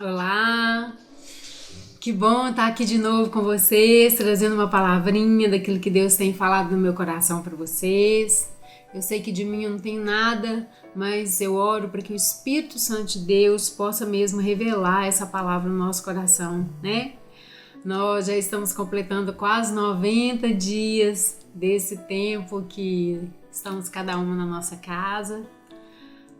Olá, que bom estar aqui de novo com vocês, trazendo uma palavrinha daquilo que Deus tem falado no meu coração para vocês. Eu sei que de mim eu não tenho nada, mas eu oro para que o Espírito Santo de Deus possa mesmo revelar essa palavra no nosso coração, né? Nós já estamos completando quase 90 dias desse tempo que estamos cada uma na nossa casa.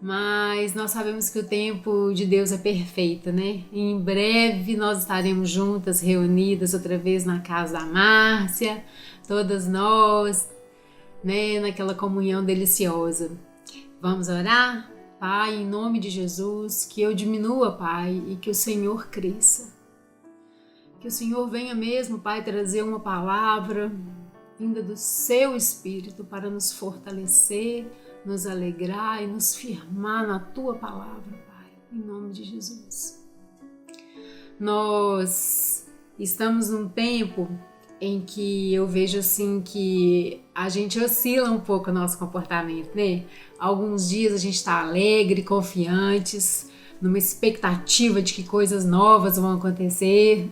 Mas nós sabemos que o tempo de Deus é perfeito, né? E em breve nós estaremos juntas, reunidas outra vez na casa da Márcia, todas nós, né? Naquela comunhão deliciosa. Vamos orar? Pai, em nome de Jesus, que eu diminua, Pai, e que o Senhor cresça. Que o Senhor venha mesmo, Pai, trazer uma palavra vinda do Seu Espírito para nos fortalecer, nos alegrar e nos firmar na Tua palavra, Pai, em nome de Jesus. Nós estamos num tempo em que eu vejo assim que a gente oscila um pouco o nosso comportamento, né? Alguns dias a gente está alegre, confiantes, numa expectativa de que coisas novas vão acontecer,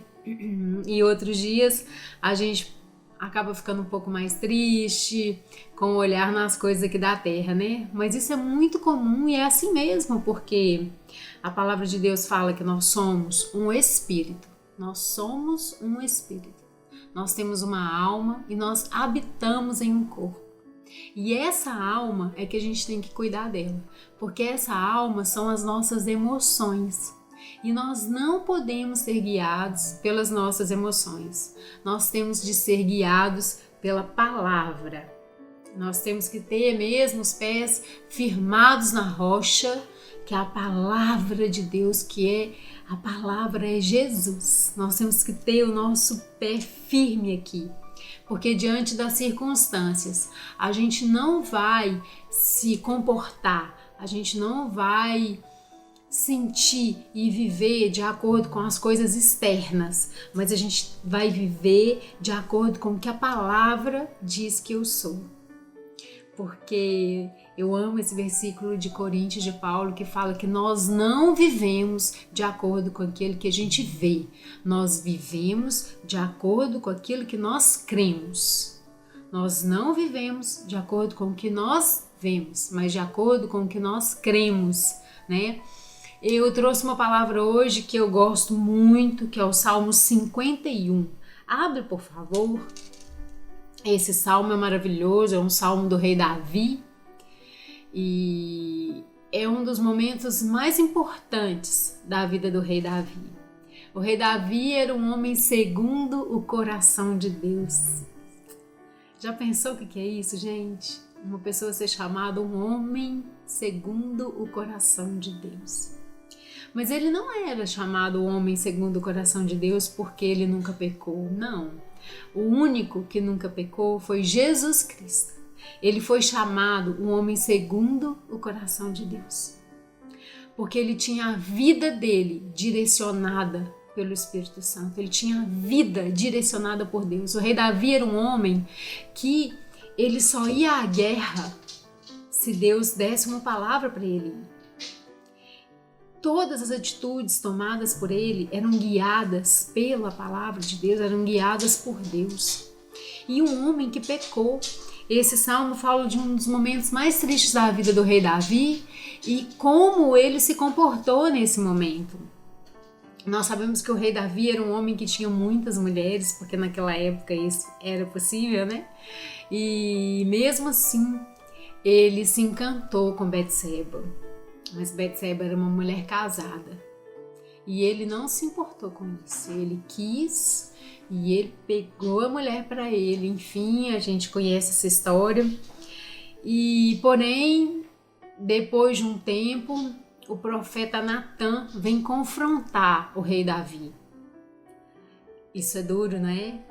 e outros dias a gente acaba ficando um pouco mais triste, com o olhar nas coisas aqui da terra, né? Mas isso é muito comum e é assim mesmo, porque a palavra de Deus fala que nós somos um espírito. Nós somos um espírito. Nós temos uma alma e nós habitamos em um corpo. E essa alma é que a gente tem que cuidar dela, porque essa alma são as nossas emoções. E nós não podemos ser guiados pelas nossas emoções. Nós temos de ser guiados pela palavra. Nós temos que ter mesmo os pés firmados na rocha, que é a palavra de Deus, a palavra é Jesus. Nós temos que ter o nosso pé firme aqui. Porque diante das circunstâncias, a gente não vai se comportar, a gente não vai sentir e viver de acordo com as coisas externas, mas a gente vai viver de acordo com o que a palavra diz que eu sou. Porque eu amo esse versículo de Coríntios de Paulo que fala que nós não vivemos de acordo com aquilo que a gente vê, nós vivemos de acordo com aquilo que nós cremos. Nós não vivemos de acordo com o que nós vemos, mas de acordo com o que nós cremos, né? Eu trouxe uma palavra hoje que eu gosto muito, que é o Salmo 51. Abre, por favor. Esse salmo é maravilhoso, é um salmo do rei Davi e é um dos momentos mais importantes da vida do rei Davi. O rei Davi era um homem segundo o coração de Deus. Já pensou o que é isso, gente? Uma pessoa ser chamada um homem segundo o coração de Deus. Mas ele não era chamado homem segundo o coração de Deus porque ele nunca pecou, não. O único que nunca pecou foi Jesus Cristo. Ele foi chamado um homem segundo o coração de Deus. Porque ele tinha a vida dele direcionada pelo Espírito Santo. Ele tinha a vida direcionada por Deus. O rei Davi era um homem que ele só ia à guerra se Deus desse uma palavra para ele. Todas as atitudes tomadas por ele eram guiadas pela palavra de Deus, eram guiadas por Deus. E um homem que pecou. Esse salmo fala de um dos momentos mais tristes da vida do rei Davi e como ele se comportou nesse momento. Nós sabemos que o rei Davi era um homem que tinha muitas mulheres, porque naquela época isso era possível, né? E mesmo assim, ele se encantou com Betseba. Mas Betseba era uma mulher casada e ele não se importou com isso, ele quis e ele pegou a mulher para ele, enfim, a gente conhece essa história. E porém, depois de um tempo, o profeta Natan vem confrontar o rei Davi. Isso é duro, né?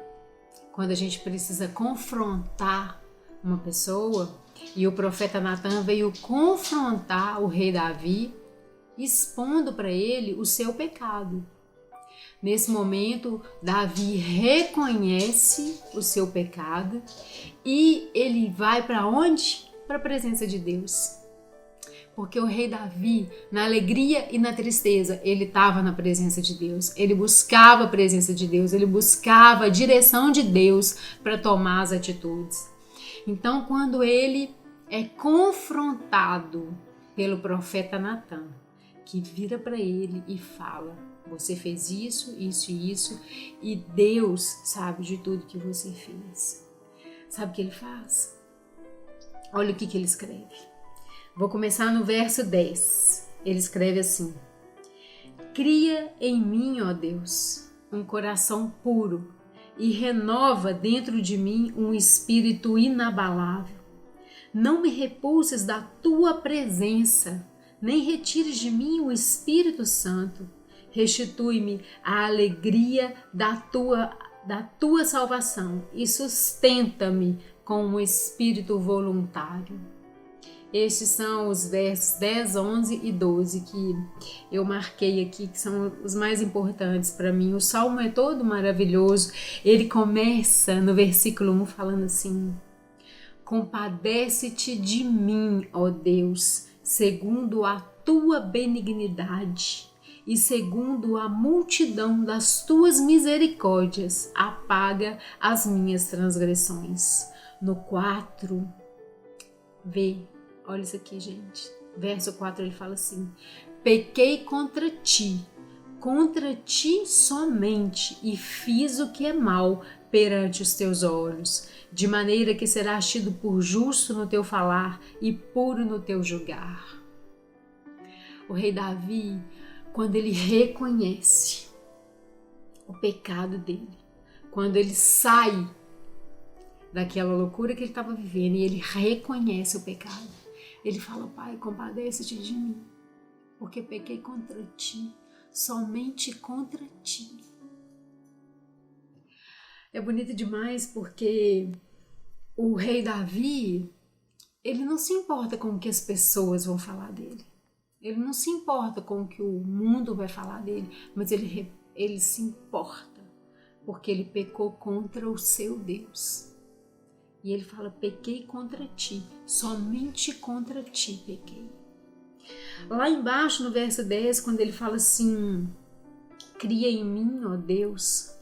Quando a gente precisa confrontar uma pessoa. E o profeta Natan veio confrontar o rei Davi, expondo para ele o seu pecado. Nesse momento, Davi reconhece o seu pecado e ele vai para onde? Para a presença de Deus. Porque o rei Davi, na alegria e na tristeza, ele estava na presença de Deus. Ele buscava a presença de Deus, ele buscava a direção de Deus para tomar as atitudes. Então, quando ele é confrontado pelo profeta Natan, que vira para ele e fala: você fez isso, isso e isso, e Deus sabe de tudo que você fez. Sabe o que ele faz? Olha o que ele escreve. Vou começar no verso 10. Ele escreve assim: cria em mim, ó Deus, um coração puro e renova dentro de mim um espírito inabalável. Não me repulses da tua presença, nem retires de mim o Espírito Santo. Restitui-me a alegria da tua salvação e sustenta-me com um espírito voluntário. Estes são os versos 10, 11 e 12 que eu marquei aqui, que são os mais importantes para mim. O Salmo é todo maravilhoso. Ele começa no versículo 1 falando assim: compadece-te de mim, ó Deus, segundo a tua benignidade e segundo a multidão das tuas misericórdias, apaga as minhas transgressões. No 4, olha isso aqui, gente. Verso 4 ele fala assim: pequei contra ti somente, e fiz o que é mal perante os teus olhos, de maneira que serás tido por justo no teu falar e puro no teu julgar. O rei Davi, quando ele reconhece o pecado dele, quando ele sai daquela loucura que ele estava vivendo e ele reconhece o pecado, ele fala: Pai, compadece-te de mim, porque pequei contra ti, somente contra ti. É bonito demais porque o rei Davi, ele não se importa com o que as pessoas vão falar dele. Ele não se importa com o que o mundo vai falar dele, mas ele se importa porque ele pecou contra o seu Deus. E ele fala: pequei contra ti, somente contra ti pequei. Lá embaixo no verso 10, quando ele fala assim: cria em mim, ó Deus,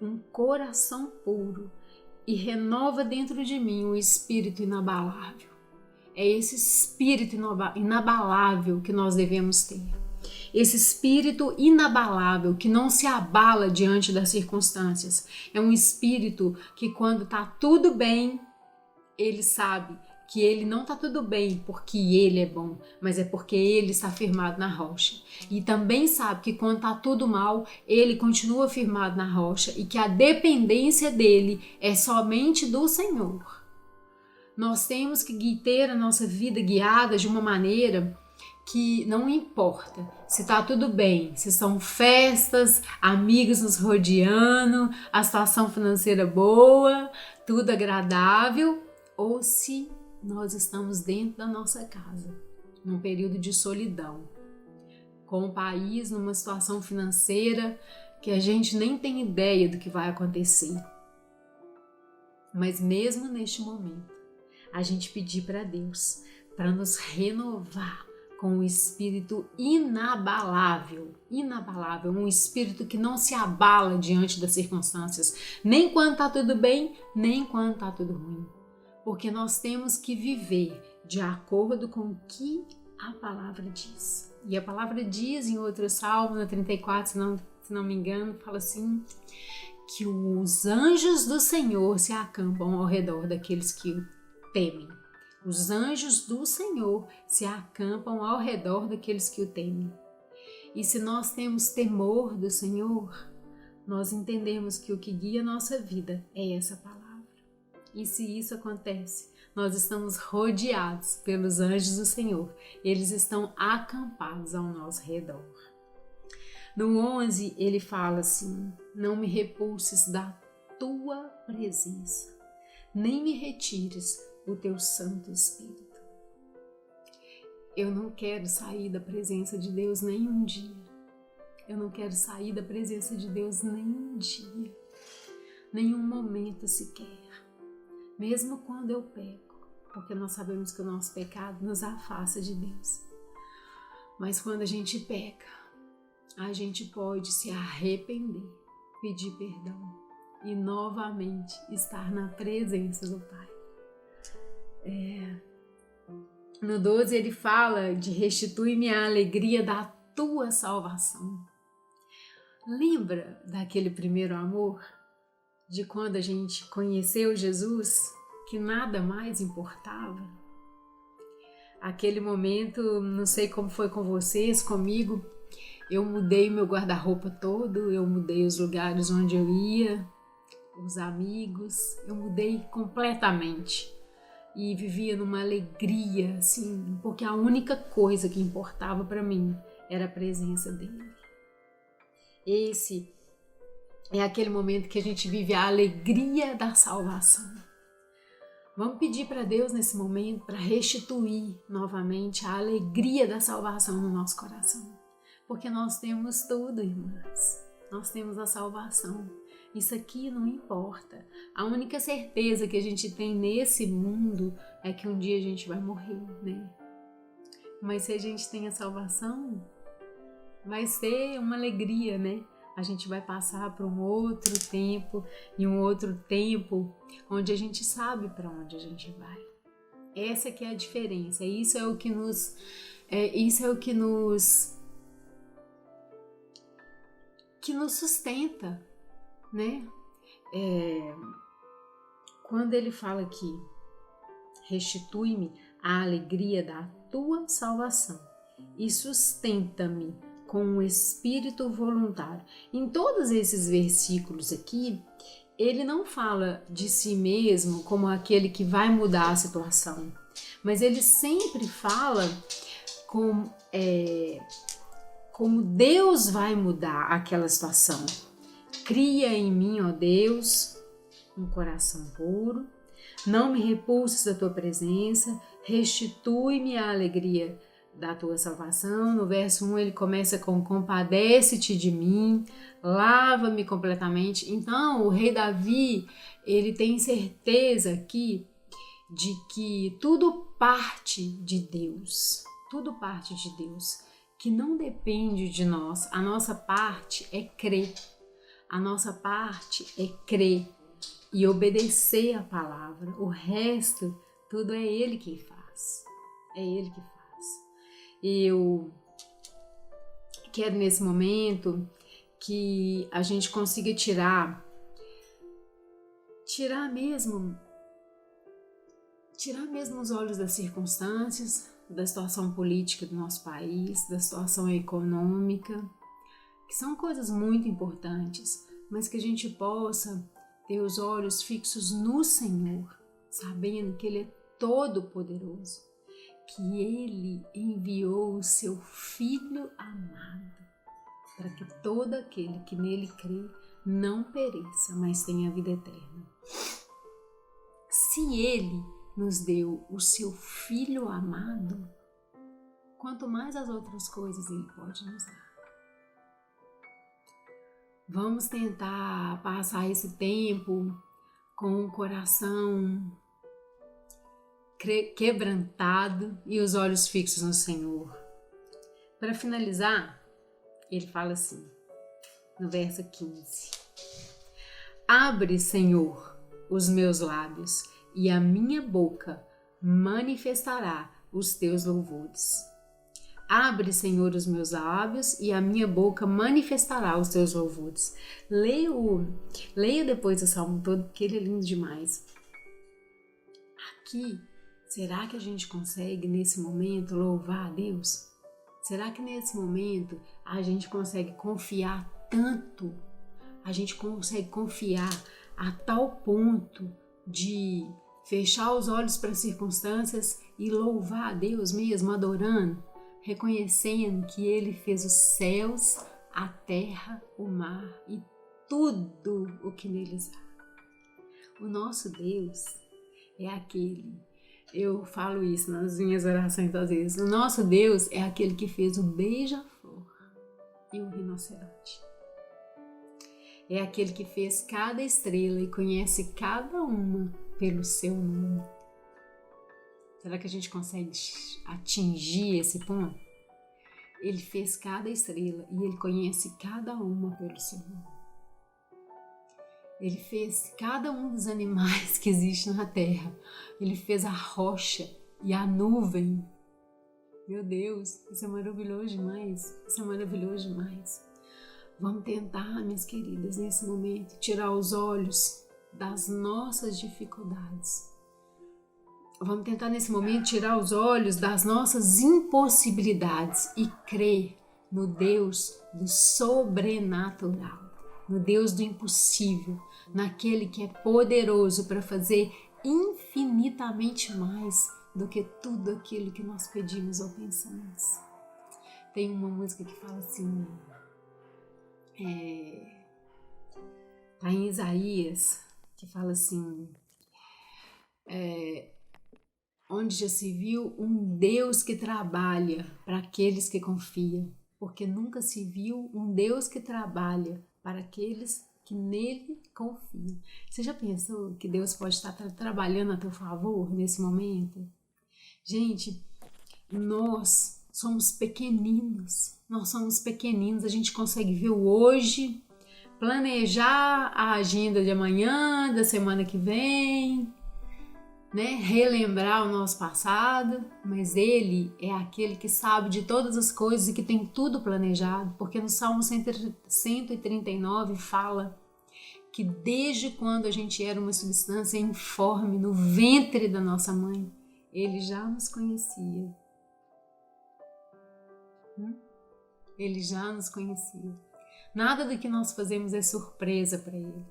um coração puro e renova dentro de mim um espírito inabalável. É esse espírito inabalável que nós devemos ter. Esse espírito inabalável que não se abala diante das circunstâncias. É um espírito que, quando está tudo bem, ele sabe que ele não está tudo bem porque ele é bom, mas é porque ele está firmado na rocha. E também sabe que quando está tudo mal, ele continua firmado na rocha e que a dependência dele é somente do Senhor. Nós temos que ter a nossa vida guiada de uma maneira que não importa se está tudo bem, se são festas, amigos nos rodeando, a situação financeira boa, tudo agradável, ou se nós estamos dentro da nossa casa, num período de solidão, com o país numa situação financeira que a gente nem tem ideia do que vai acontecer. Mas mesmo neste momento, a gente pedir para Deus para nos renovar com um espírito inabalável, um espírito que não se abala diante das circunstâncias, nem quando está tudo bem, nem quando está tudo ruim. Porque nós temos que viver de acordo com o que a palavra diz. E a palavra diz em outro salmo, no 34, se não me engano, fala assim: que os anjos do Senhor se acampam ao redor daqueles que o temem. Os anjos do Senhor se acampam ao redor daqueles que o temem. E se nós temos temor do Senhor, nós entendemos que o que guia a nossa vida é essa palavra. E se isso acontece, nós estamos rodeados pelos anjos do Senhor. Eles estão acampados ao nosso redor. No 11, ele fala assim: não me repulses da tua presença, nem me retires o teu Santo Espírito. Eu não quero sair da presença de Deus nem um dia. Eu não quero sair da presença de Deus nem um dia, nenhum momento sequer. Mesmo quando eu peco, porque nós sabemos que o nosso pecado nos afasta de Deus. Mas quando a gente peca, a gente pode se arrepender, pedir perdão e novamente estar na presença do Pai. No 12 ele fala de restituir-me a alegria da tua salvação. Lembra daquele primeiro amor? De quando a gente conheceu Jesus, que nada mais importava? Aquele momento, não sei como foi com vocês, comigo, eu mudei meu guarda-roupa todo, eu mudei os lugares onde eu ia, os amigos, eu mudei completamente. E vivia numa alegria, assim, porque a única coisa que importava para mim era a presença dele. Esse é aquele momento que a gente vive a alegria da salvação. Vamos pedir para Deus nesse momento para restituir novamente a alegria da salvação no nosso coração. Porque nós temos tudo, irmãs. Nós temos a salvação. Isso aqui não importa. A única certeza que a gente tem nesse mundo é que um dia a gente vai morrer, né? Mas se a gente tem a salvação, vai ser uma alegria, né? A gente vai passar por um outro tempo, e um outro tempo onde a gente sabe para onde a gente vai. Essa que é a diferença. Isso é o que nos sustenta, né? Quando ele fala aqui, restitui-me a alegria da tua salvação e sustenta-me com um espírito voluntário. Em todos esses versículos aqui, ele não fala de si mesmo como aquele que vai mudar a situação, mas ele sempre fala como Deus vai mudar aquela situação. Cria em mim, ó Deus, um coração puro, não me repulses da tua presença, restitui-me a alegria da tua salvação. No verso 1 ele começa com compadece-te de mim, lava-me completamente. Então o rei Davi, ele tem certeza aqui de que tudo parte de Deus, que não depende de nós. A nossa parte é crer. A nossa parte é crer e obedecer a palavra. O resto, tudo é Ele que faz. É Ele que faz. Eu quero nesse momento que a gente consiga tirar mesmo os olhos das circunstâncias, da situação política do nosso país, da situação econômica, que são coisas muito importantes, mas que a gente possa ter os olhos fixos no Senhor, sabendo que Ele é todo-poderoso, que Ele enviou o seu Filho amado, para que todo aquele que nele crê não pereça, mas tenha a vida eterna. Se Ele nos deu o seu Filho amado, quanto mais as outras coisas Ele pode nos dar. Vamos tentar passar esse tempo com o coração quebrantado e os olhos fixos no Senhor. Para finalizar, ele fala assim, no verso 15: Abre, Senhor, os meus lábios, e a minha boca manifestará os teus louvores. Abre, Senhor, os meus lábios, e a minha boca manifestará os teus louvores. Leia depois o salmo todo, porque ele é lindo demais. Aqui, será que a gente consegue nesse momento louvar a Deus? Será que nesse momento a gente consegue confiar tanto? A gente consegue confiar a tal ponto de fechar os olhos para as circunstâncias e louvar a Deus mesmo, adorando, reconhecendo que Ele fez os céus, a terra, o mar e tudo o que neles há. O nosso Deus é aquele, eu falo isso nas minhas orações às vezes, o nosso Deus é aquele que fez o beija-flor e o rinoceronte. É aquele que fez cada estrela e conhece cada uma pelo seu nome. Será que a gente consegue atingir esse ponto? Ele fez cada estrela e Ele conhece cada uma pelo seu nome. Ele fez cada um dos animais que existem na terra. Ele fez a rocha e a nuvem. Meu Deus, isso é maravilhoso demais. Isso é maravilhoso demais. Vamos tentar, minhas queridas, nesse momento, tirar os olhos das nossas dificuldades. Vamos tentar, nesse momento, tirar os olhos das nossas impossibilidades e crer no Deus do sobrenatural, no Deus do impossível, naquele que é poderoso para fazer infinitamente mais do que tudo aquilo que nós pedimos ou pensamos. Tem uma música que fala assim, tá em Isaías, que fala assim, onde já se viu um Deus que trabalha para aqueles que confiam, porque nunca se viu um Deus que trabalha para aqueles que nele confiam. Você já pensou que Deus pode estar trabalhando a teu favor nesse momento? Gente, nós somos pequeninos, a gente consegue ver o hoje, planejar a agenda de amanhã, da semana que vem, né? Relembrar o nosso passado, mas Ele é aquele que sabe de todas as coisas e que tem tudo planejado, porque no Salmo 139 fala que desde quando a gente era uma substância informe no ventre da nossa mãe, Ele já nos conhecia. Ele já nos conhecia. Nada do que nós fazemos é surpresa para Ele.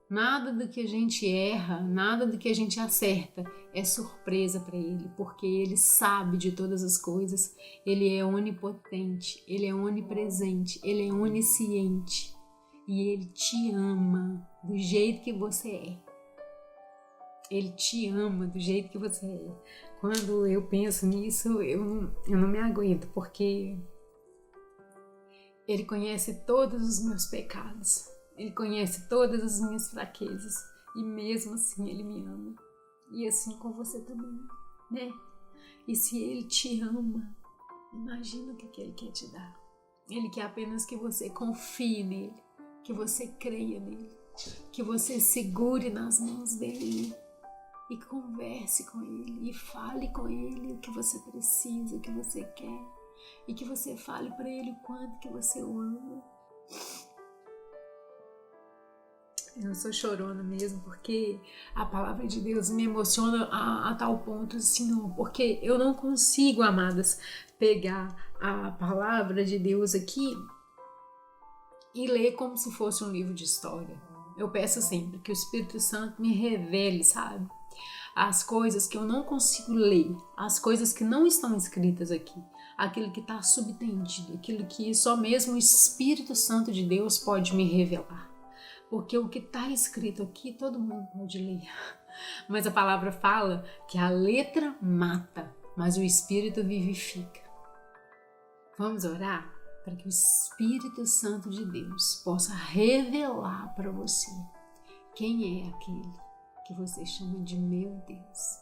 Nada do que a gente erra, nada do que a gente acerta é surpresa para Ele, porque Ele sabe de todas as coisas, Ele é onipotente, Ele é onipresente, Ele é onisciente e Ele te ama do jeito que você é. Ele te ama do jeito que você é. Quando eu penso nisso, eu não me aguento, porque Ele conhece todos os meus pecados. Ele conhece todas as minhas fraquezas e mesmo assim Ele me ama. E assim com você também, né? E se Ele te ama, imagina o que Ele quer te dar. Ele quer apenas que você confie nele, que você creia nele, que você segure nas mãos dele e converse com ele e fale com ele o que você precisa, o que você quer e que você fale para ele o quanto que você o ama. Eu sou chorona mesmo, porque a palavra de Deus me emociona a tal ponto, assim, porque eu não consigo, amadas, pegar a palavra de Deus aqui e ler como se fosse um livro de história. Eu peço sempre que o Espírito Santo me revele, sabe? As coisas que eu não consigo ler, as coisas que não estão escritas aqui, aquilo que está subtendido, aquilo que só mesmo o Espírito Santo de Deus pode me revelar. Porque o que está escrito aqui todo mundo pode ler. Mas a palavra fala que a letra mata, mas o Espírito vivifica. Vamos orar para que o Espírito Santo de Deus possa revelar para você quem é aquele que você chama de meu Deus.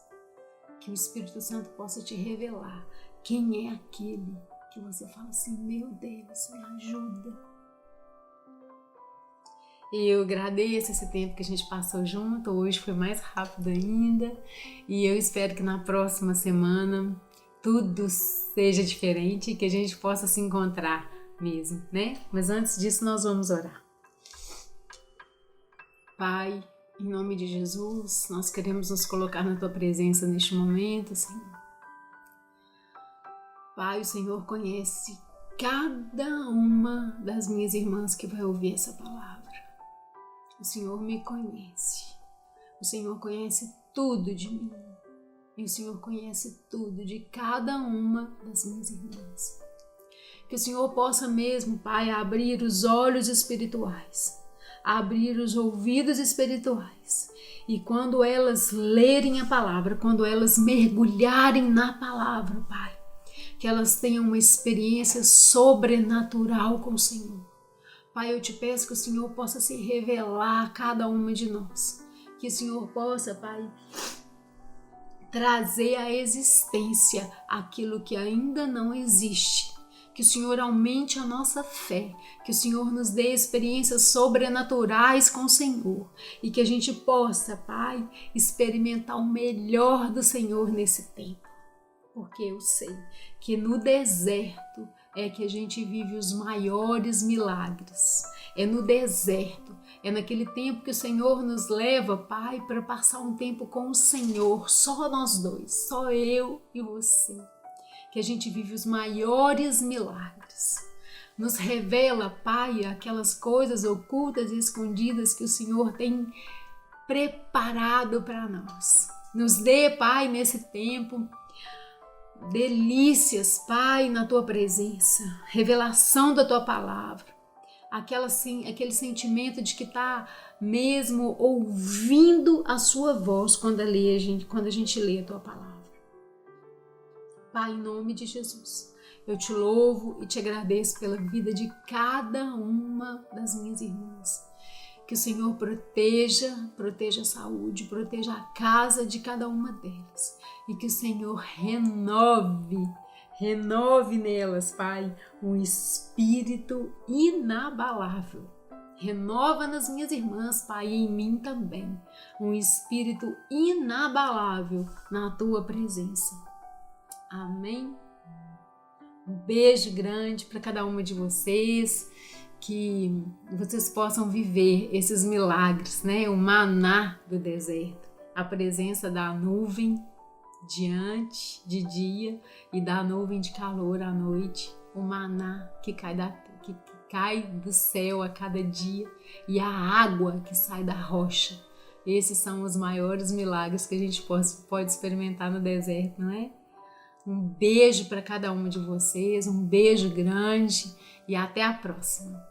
Que o Espírito Santo possa te revelar quem é aquele que você fala assim, meu Deus, me ajuda. E eu agradeço esse tempo que a gente passou junto, hoje foi mais rápido ainda, e eu espero que na próxima semana tudo seja diferente e que a gente possa se encontrar mesmo, né? Mas antes disso nós vamos orar. Pai, em nome de Jesus, nós queremos nos colocar na Tua presença neste momento, Senhor. Pai, o Senhor conhece cada uma das minhas irmãs que vai ouvir essa palavra. O Senhor me conhece. O Senhor conhece tudo de mim. E o Senhor conhece tudo de cada uma das minhas irmãs. Que o Senhor possa mesmo, Pai, abrir os olhos espirituais, abrir os ouvidos espirituais. E quando elas lerem a palavra, quando elas mergulharem na palavra, Pai, que elas tenham uma experiência sobrenatural com o Senhor. Pai, eu te peço que o Senhor possa se revelar a cada uma de nós. Que o Senhor possa, Pai, trazer à existência aquilo que ainda não existe. Que o Senhor aumente a nossa fé, que o Senhor nos dê experiências sobrenaturais com o Senhor e que a gente possa, Pai, experimentar o melhor do Senhor nesse tempo. Porque eu sei que no deserto é que a gente vive os maiores milagres. É no deserto, é naquele tempo que o Senhor nos leva, Pai, para passar um tempo com o Senhor, só nós dois, só eu e você. Que a gente vive os maiores milagres. Nos revela, Pai, aquelas coisas ocultas e escondidas que o Senhor tem preparado para nós. Nos dê, Pai, nesse tempo, delícias, Pai, na Tua presença, revelação da Tua palavra, aquele sentimento de que está mesmo ouvindo a Sua voz quando a gente lê a Tua palavra. Pai, em nome de Jesus, eu te louvo e te agradeço pela vida de cada uma das minhas irmãs. Que o Senhor proteja a saúde, proteja a casa de cada uma delas. E que o Senhor renove nelas, Pai, um espírito inabalável. Renova nas minhas irmãs, Pai, e em mim também, um espírito inabalável na Tua presença. Amém? Um beijo grande para cada uma de vocês, que vocês possam viver esses milagres, né? O maná do deserto, a presença da nuvem de dia e da nuvem de calor à noite, o maná que cai do céu a cada dia e a água que sai da rocha. Esses são os maiores milagres que a gente pode experimentar no deserto, não é? Um beijo para cada uma de vocês, um beijo grande e até a próxima.